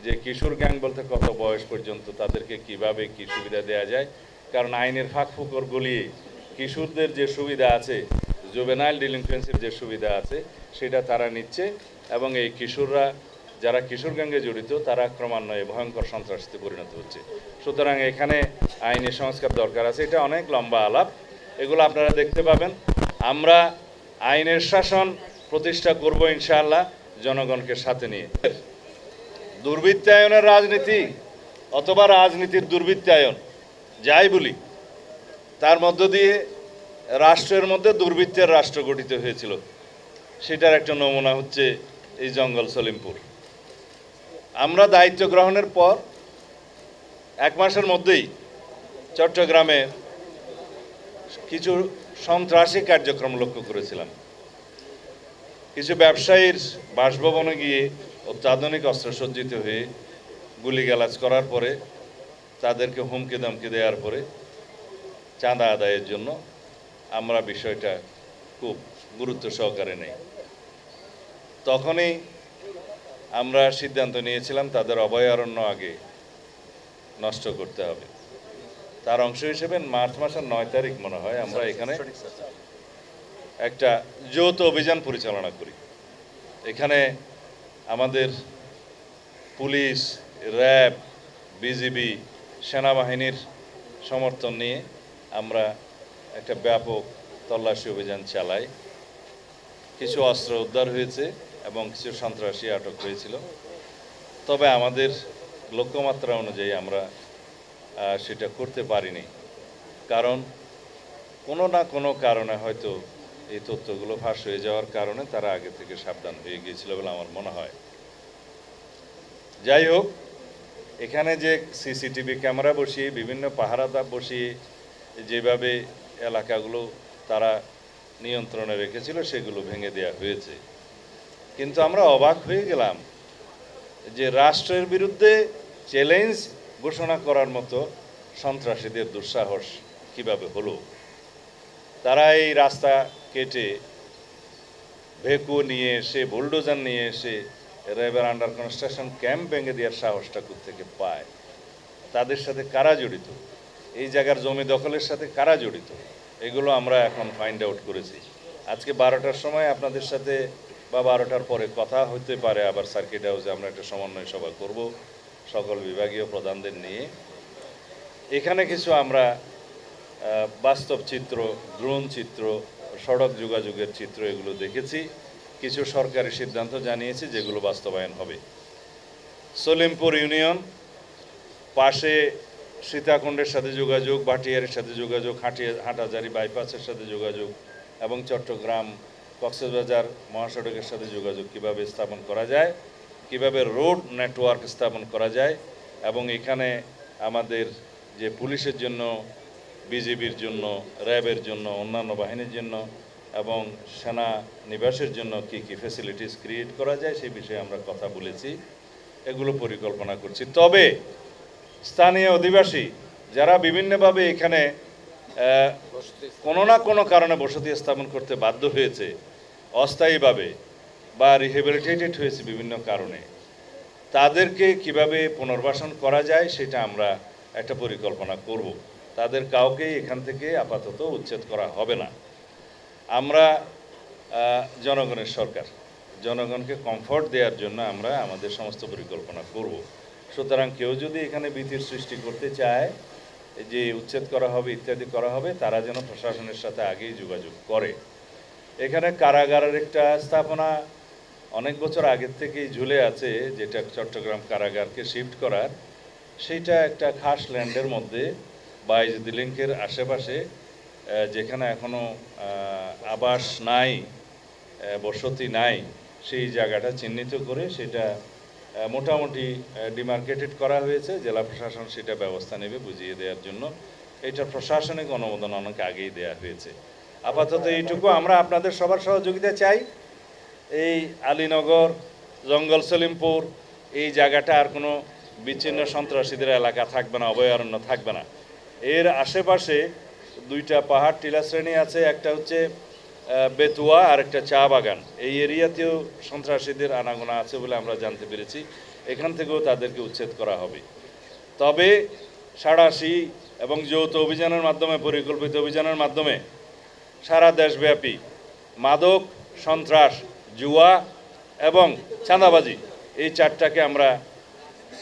যে কিশোর গ্যাং বলতে কত বয়স পর্যন্ত তাদেরকে কিভাবে কি সুবিধা দেওয়া যায়, কারণ আইনের ফাঁক ফোকর গলিয়ে কিশোরদের যে সুবিধা আছে, জুভেনাইল ডিলিনকুয়েন্সির যে সুবিধা আছে সেটা তারা নিচ্ছে, এবং এই কিশোররা যারা কিশোর গ্যাঙ্গে জড়িত তারা ক্রমান্বয়ে ভয়ঙ্কর সন্ত্রাসীতে পরিণত হচ্ছে। সুতরাং এখানে আইনি সংস্কার দরকার আছে। এটা অনেক লম্বা আলাপ, এগুলো আপনারা দেখতে পাবেন। আমরা আইনের শাসন প্রতিষ্ঠা করব ইনশাআল্লাহ জনগণকে সাথে নিয়ে। দুর্বৃত্তায়নের রাজনীতি অথবা রাজনীতির দুর্বৃত্তায়ন যাই বলি, তার মধ্য দিয়ে রাষ্ট্রের মধ্যে দুর্বৃত্তের রাষ্ট্র গঠিত হয়েছিল। সেটার একটা নমুনা হচ্ছে এই জঙ্গল সলিমপুর। আমরা দায়িত্ব গ্রহণের পর 1 মাসের মধ্যেই চট্টগ্রামে কিছু সন্ত্রাসী কার্যক্রম লক্ষ্য করেছিলাম। কিছু ব্যবসায়ীর বাসভবনে গিয়ে অত্যাধুনিক অস্ত্রসজ্জিত হয়ে গুলিগালাজ করার পরে, তাদেরকে হুমকি ধমকি দেওয়ার পরে চাঁদা আদায়ের জন্য আমরা বিষয়টা খুব গুরুত্ব সহকারে নেই। তখনই আমরা সিদ্ধান্ত নিয়েছিলাম তাদের অভয়ারণ্য আগে নষ্ট করতে হবে। তার অংশ হিসেবে মার্চ মাসের 9 তারিখ মনে হয় আমরা এখানে একটা যৌথ অভিযান পরিচালনা করি। এখানে আমাদের পুলিশ, র্যাব, বিজিবি, সেনাবাহিনীর সমর্থন নিয়ে আমরা একটা ব্যাপক তল্লাশি অভিযান চালাই। কিছু অস্ত্র উদ্ধার হয়েছে এবং কিছু সন্ত্রাসী আটক হয়েছিল। তবে আমাদের লক্ষ্যমাত্রা অনুযায়ী আমরা সেটা করতে পারিনি, কারণ কোনো না কোনো কারণে হয়তো এই তথ্যগুলো ফাঁস হয়ে যাওয়ার কারণে তারা আগে থেকে সাবধান হয়ে গিয়েছিল বলে আমার মনে হয়। যাই হোক, এখানে যে সিসিটিভি ক্যামেরা বসিয়ে বিভিন্ন পাহারাদার বসিয়ে যেভাবে এলাকাগুলো তারা নিয়ন্ত্রণে রেখেছিল সেগুলো ভেঙে দেওয়া হয়েছে। কিন্তু আমরা অবাক হয়ে গেলাম যে রাষ্ট্রের বিরুদ্ধে চ্যালেঞ্জ ঘোষণা করার মতো সন্ত্রাসীদের দুঃসাহস কিভাবে হলো। তারা এই রাস্তা কেটে ভেকু নিয়ে এসে, বুলডোজার নিয়ে এসে র্যাবের আন্ডার কনস্ট্রাকশন ক্যাম্প ভেঙে দেওয়ার সাহসটা থেকে পায়। তাদের সাথে কারা জড়িত, এই জায়গার জমি দখলের সাথে কারা জড়িত, এগুলো আমরা এখন ফাইন্ড আউট করেছি। আজকে 12টার সময় আপনাদের সাথে বা 12টার পরে কথা হতে পারে, আবার সার্কিট হাউসে আমরা একটা সমন্বয় সভা করব সকল বিভাগীয় প্রধানদের নিয়ে। এখানে কিছু আমরা বাস্তব চিত্র, ড্রোন চিত্র, সড়ক যোগাযোগের চিত্র এগুলো দেখেছি। কিছু সরকারি সিদ্ধান্ত জানিয়েছি যেগুলো বাস্তবায়ন হবে। সলিমপুর ইউনিয়ন পাশে সীতাকুণ্ডের সাথে যোগাযোগ, ভাটিয়ারের সাথে যোগাযোগ, হাটাজারি বাইপাসের সাথে যোগাযোগ এবং চট্টগ্রাম কক্সবাজার মহাসড়কের সাথে যোগাযোগ কিভাবে স্থাপন করা যায়, কিভাবে রোড নেটওয়ার্ক স্থাপন করা যায়, এবং এখানে আমাদের যে পুলিশের জন্য, বিজিবির জন্য, র্যাবের জন্য, অন্যান্য বাহিনীর জন্য এবং সেনা নিবাসের জন্য কি কি ফ্যাসিলিটিস ক্রিয়েট করা যায় সেই বিষয়ে আমরা কথা বলেছি, এগুলো পরিকল্পনা করছি। তবে স্থানীয় অধিবাসী যারা বিভিন্নভাবে এখানে কোনো না কোনো কারণে বসতি স্থাপন করতে বাধ্য হয়েছে অস্থায়ীভাবে বা রিহেবিলিটেটেড হয়েছে বিভিন্ন কারণে, তাদেরকে কিভাবে পুনর্বাসন করা যায় সেটা আমরা একটা পরিকল্পনা করব। তাদের কাউকেই এখান থেকে আপাতত উচ্ছেদ করা হবে না। আমরা জনগণের সরকার, জনগণকে কমফর্ট দেওয়ার জন্য আমরা আমাদের সমস্ত পরিকল্পনা করব। সুতরাং কেউ যদি এখানে ভীতির সৃষ্টি করতে চায় যে উচ্ছেদ করা হবে ইত্যাদি করা হবে, তারা যেন প্রশাসনের সাথে আগেই যোগাযোগ করে। এখানে কারাগারের একটা স্থাপনা অনেক বছর আগের থেকেই ঝুলে আছে, যেটা চট্টগ্রাম কারাগারকে শিফট করার, সেইটা একটা খাস ল্যান্ডের মধ্যে বাইজদি লিঙ্কের আশেপাশে, যেখানে এখনও আবাস নাই, বসতি নাই, সেই জায়গাটা চিহ্নিত করে সেটা মোটামুটি ডিমার্কেটেড করা হয়েছে। জেলা প্রশাসন সেটা ব্যবস্থা নেবে বুঝিয়ে দেওয়ার জন্য। এটা প্রশাসনিক অনুমোদন অনেক আগেই দেওয়া হয়েছে। আপাতত এইটুকু আমরা আপনাদের সবার সহযোগিতা চাই। এই আলীনগর, জঙ্গল সলিমপুর এই জায়গাটা আর কোনো বিচ্ছিন্ন সন্ত্রাসীদের এলাকা থাকবে না, অভয়ারণ্য থাকবে না। এর আশেপাশে 2টা পাহাড় টিলা শ্রেণী আছে, একটা হচ্ছে বেতুয়া আর একটা চা বাগান। এই এরিয়াতেও সন্ত্রাসীদের আনাগোনা আছে বলে আমরা জানতে পেরেছি। এখান থেকেও তাদেরকে উচ্ছেদ করা হবে। তবে সাঁড়াশি এবং যৌথ অভিযানের মাধ্যমে, পরিকল্পিত অভিযানের মাধ্যমে সারা দেশব্যাপী মাদক, সন্ত্রাস, জুয়া এবং চাঁদাবাজি এই চারটাকে আমরা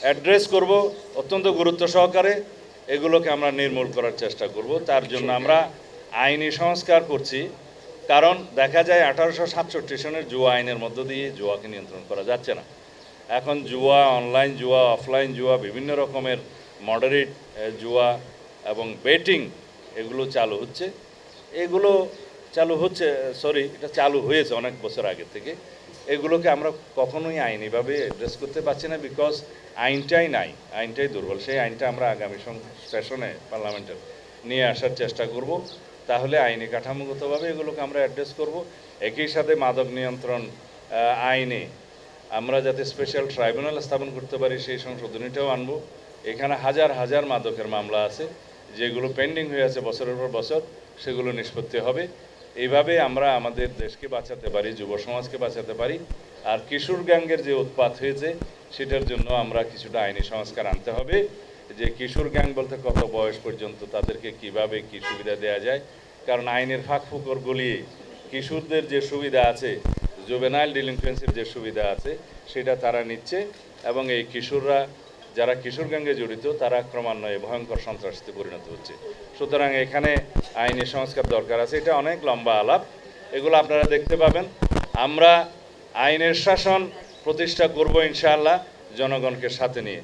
অ্যাড্রেস করব অত্যন্ত গুরুত্ব সহকারে। এগুলোকে আমরা নির্মূল করার চেষ্টা করব। তার জন্য আমরা আইনি সংস্কার করছি, কারণ দেখা যায় 1867 সনের জুয়া আইনের মধ্য দিয়ে জুয়াকে নিয়ন্ত্রণ করা যাচ্ছে না। এখন জুয়া, অনলাইন জুয়া, অফলাইন জুয়া, বিভিন্ন রকমের মডারেট জুয়া এবং বেটিং এগুলো চালু হচ্ছে। এগুলো এটা চালু হয়েছে অনেক বছর আগে থেকে। এগুলোকে আমরা কখনোই আইনিভাবে অ্যাড্রেস করতে পারছি না, বিকজ আইনটাই নাই, আইনটাই দুর্বল। সেই আইনটা আমরা আগামী সেশনে পার্লামেন্টের নিয়ে আসার চেষ্টা করব। তাহলে আইনি কাঠামোগতভাবে এগুলোকে আমরা অ্যাড্রেস করব। একই সাথে মাদক নিয়ন্ত্রণ আইনে আমরা যাতে স্পেশাল ট্রাইব্যুনাল স্থাপন করতে পারি সেই সংশোধনীটাও আনবো। এখানে হাজার হাজার মাদকের মামলা আছে যেগুলো পেন্ডিং হয়ে আছে বছরের পর বছর, সেগুলো নিষ্পত্তি হবে। এইভাবে আমরা আমাদের দেশকে বাঁচাতে পারি, যুব সমাজকে বাঁচাতে পারি। আর কিশোর গ্যাংয়ের যে উৎপাত হয়েছে সেটার জন্য আমরা কিছুটা আইনি সংস্কার আনতে হবে, যে কিশোর গ্যাং বলতে কত বয়স পর্যন্ত তাদেরকে কিভাবে কি সুবিধা দেওয়া যায়। কারণ আইনের ফাঁক ফোকর গলিয়ে কিশোরদের যে সুবিধা আছে, জুভেনাইল ডিলিনকুয়েন্সির যে সুবিধা আছে সেটা তারা নিচ্ছে, এবং এই কিশোররা যারা কিশোর গ্যাংয়ে জড়িত তারা ক্রমান্বয়ে ভয়ঙ্কর সন্ত্রাসীতে পরিণত হচ্ছে। সুতরাং এখানে আইনি সংস্কার দরকার আছে। এটা অনেক লম্বা আলাপ, এগুলো আপনারা দেখতে পাবেন। আমরা আইনের শাসন প্রতিষ্ঠা করব ইনশাআল্লাহ, জনগণকে সাথে নিয়ে।